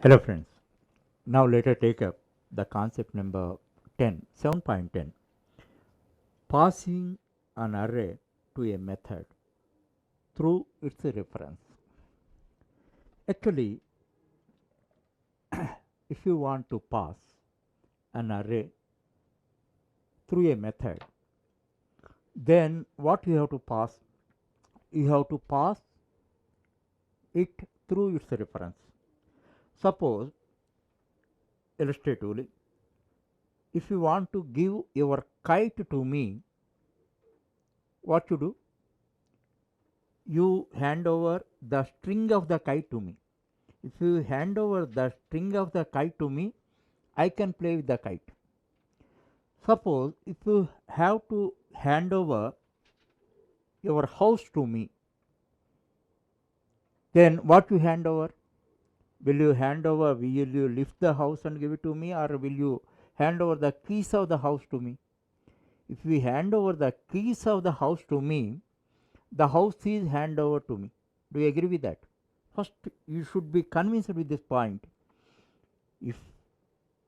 Hello friends, now let us take up the concept number 10, 7.10, passing an array to a method through its reference. Actually, if you want to pass an array through a method, then what you have to pass? You have to pass it through its reference. Suppose, illustratively, if you want to give your kite to me, what you do? You hand over the string of the kite to me. If you hand over the string of the kite to me, I can play with the kite. Suppose if you have to hand over your house to me, then what you hand over? Will you hand over, will you lift the house and give it to me, or will you hand over the keys of the house to me? If we hand over the keys of the house to me, the house is hand over to me. Do you agree with that? First, you should be convinced with this point. If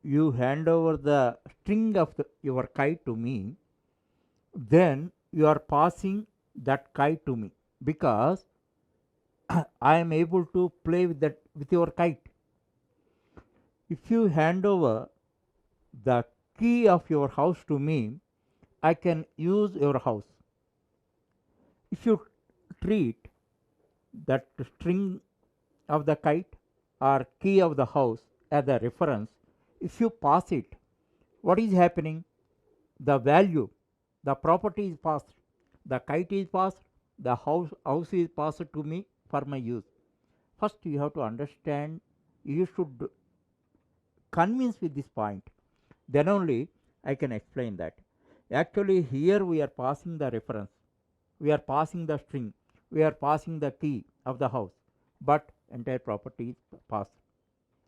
you hand over the string of your kite to me, then you are passing that kite to me, because I am able to play with that with your kite. If you hand over the key of your house to me, I can use your house. If you treat that string of the kite or key of the house as a reference, if you pass it, what is happening? The value, the property is passed, the kite is passed, the house is passed to me for my use. First, you have to understand, you should convince with this point, then only I can explain that. Actually, here we are passing the reference, we are passing the string, we are passing the key of the house, but entire property is passed.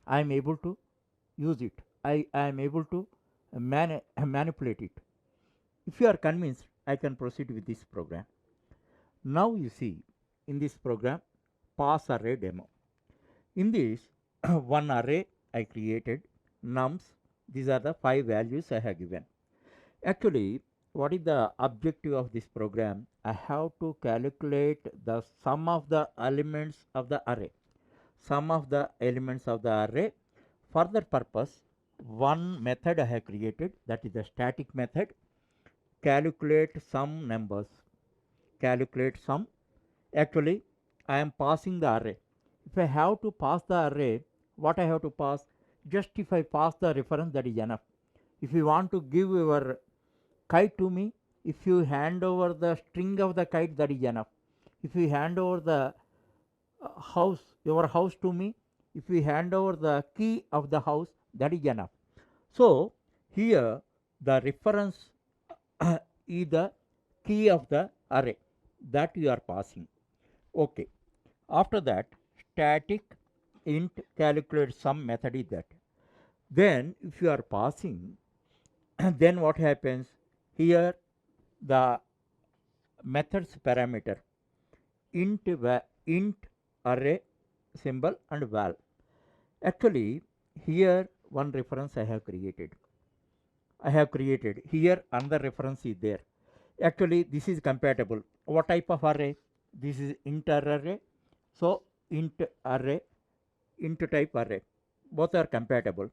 I am able to use it, I am able to manipulate it. If you are convinced, I can proceed with this program. Now you see, in this program, pass array demo. In this one array I created nums. These are the 5 values I have given. Actually, what is the objective of this program? I have to calculate the sum of the elements of the array. Sum of the elements of the array. For that purpose, one method I have created, that is the static method. Calculate some numbers. Calculate sum. Actually, I am passing the array. If I have to pass the array, what I have to pass? Just if I pass the reference, that is enough. If you want to give your kite to me, if you hand over the string of the kite, that is enough. If you hand over the your house to me, if you hand over the key of the house, that is enough. So here the reference is the key of the array that you are passing. Okay. After that, static int calculate sum method is that. Then if you are passing, then what happens? Here the methods parameter int array symbol and val. Actually, here one reference I have created. Here another reference is there. Actually, this is compatible. What type of array? This is int array. So int array, int type array, both are compatible.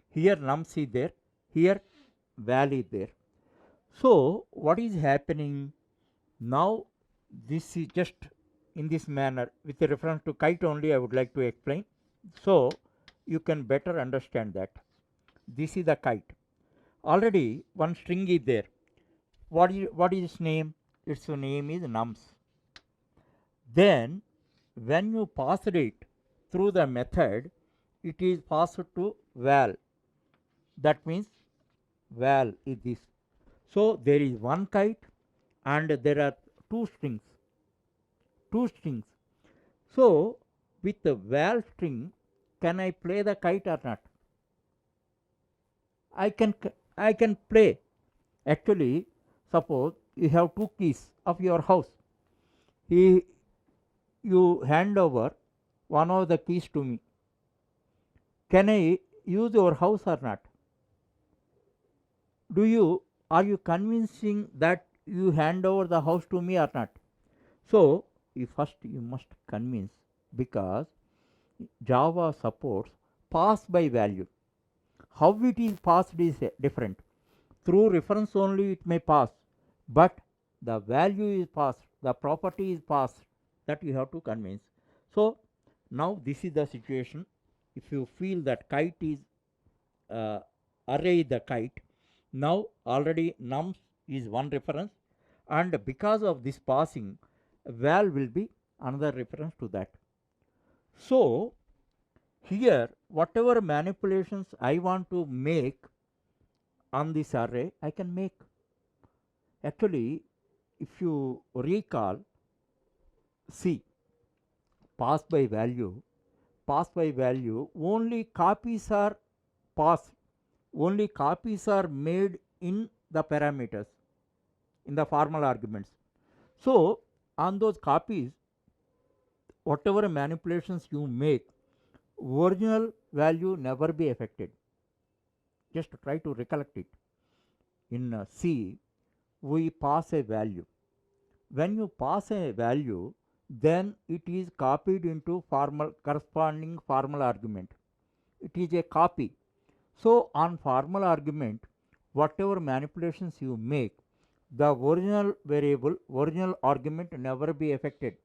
Here nums is there, here val is there. So what is happening now? This is just in this manner with a reference to kite only I would like to explain, so you can better understand that. This is the kite. Already one string is there. What is its name? Its name is nums. Then when you pass it through the method, it is passed to val. That means val is this. So there is one kite and there are two strings. So with the val string, can I play the kite or not? I can play. Actually, suppose you have two keys of your house. You hand over one of the keys to me. Can I use your house or not? Are you convincing that you hand over the house to me or not? So you must convince, because Java supports pass by value. How it is passed is different. Through reference only it may pass, but the value is passed, the property is passed, that you have to convince. So now this is the situation. If you feel that kite is uh, array the kite, now already nums is one reference, and because of this passing, val will be another reference to that. So here whatever manipulations I want to make on this array, I can make. Actually, if you recall, see, pass by value, only copies are passed, only copies are made in the parameters, in the formal arguments. So on those copies, whatever manipulations you make, original value never be affected. Just try to recollect it. In C, we pass a value. When you pass a value, then it is copied into corresponding formal argument. It is a copy. So on formal argument, whatever manipulations you make, the original variable, original argument never be affected.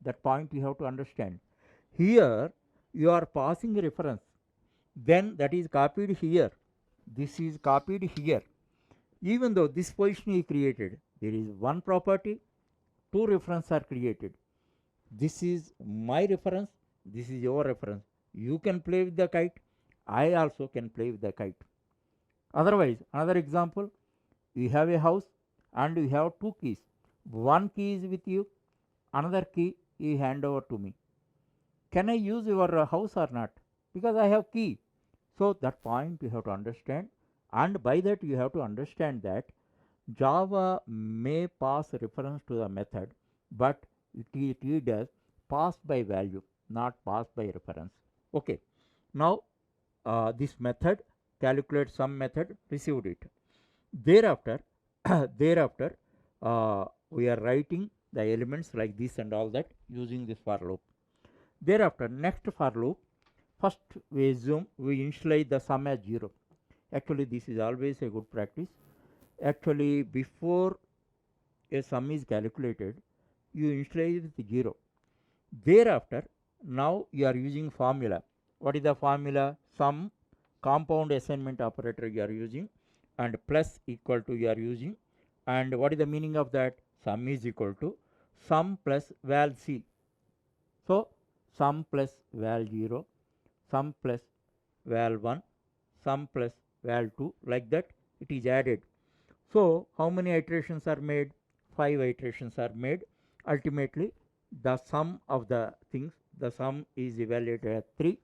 That point you have to understand. Here you are passing a reference, then that is copied here, this is copied here. Even though this position is created, there is one property, two references are created. This is my reference, this is your reference. You can play with the kite, I also can play with the kite. Otherwise, another example, you have a house and you have two keys. One key is with you, another key you hand over to me. Can I use your house or not? Because I have key. So that point you have to understand, and by that you have to understand that Java may pass reference to the method, but it does pass by value, not pass by reference. Okay. Now this method calculate some method received it. Thereafter, thereafter we are writing the elements like this and all that using this for loop. Thereafter, next for loop, first we assume we initialize the sum as 0. Actually, this is always a good practice. Actually, before a sum is calculated, you initialize with 0. Thereafter, now you are using formula. What is the formula? Sum compound assignment operator you are using, and plus equal to you are using. And what is the meaning of that? Sum is equal to sum plus val c. So sum plus val 0, sum plus val 1, sum plus val 2, like that it is added. So how many iterations are made? 5 iterations are made. Ultimately the sum of the things, the sum is evaluated at 3,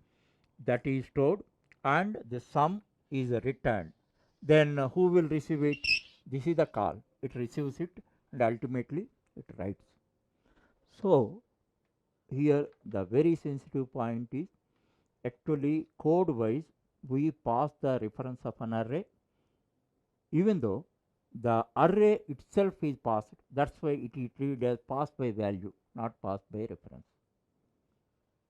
that is stored, and the sum is returned. Then who will receive it? This is the call, it receives it and ultimately it writes. So here the very sensitive point is, actually code wise we pass the reference of an array, even though the array itself is passed. That's why it is treated as passed by value, not passed by reference.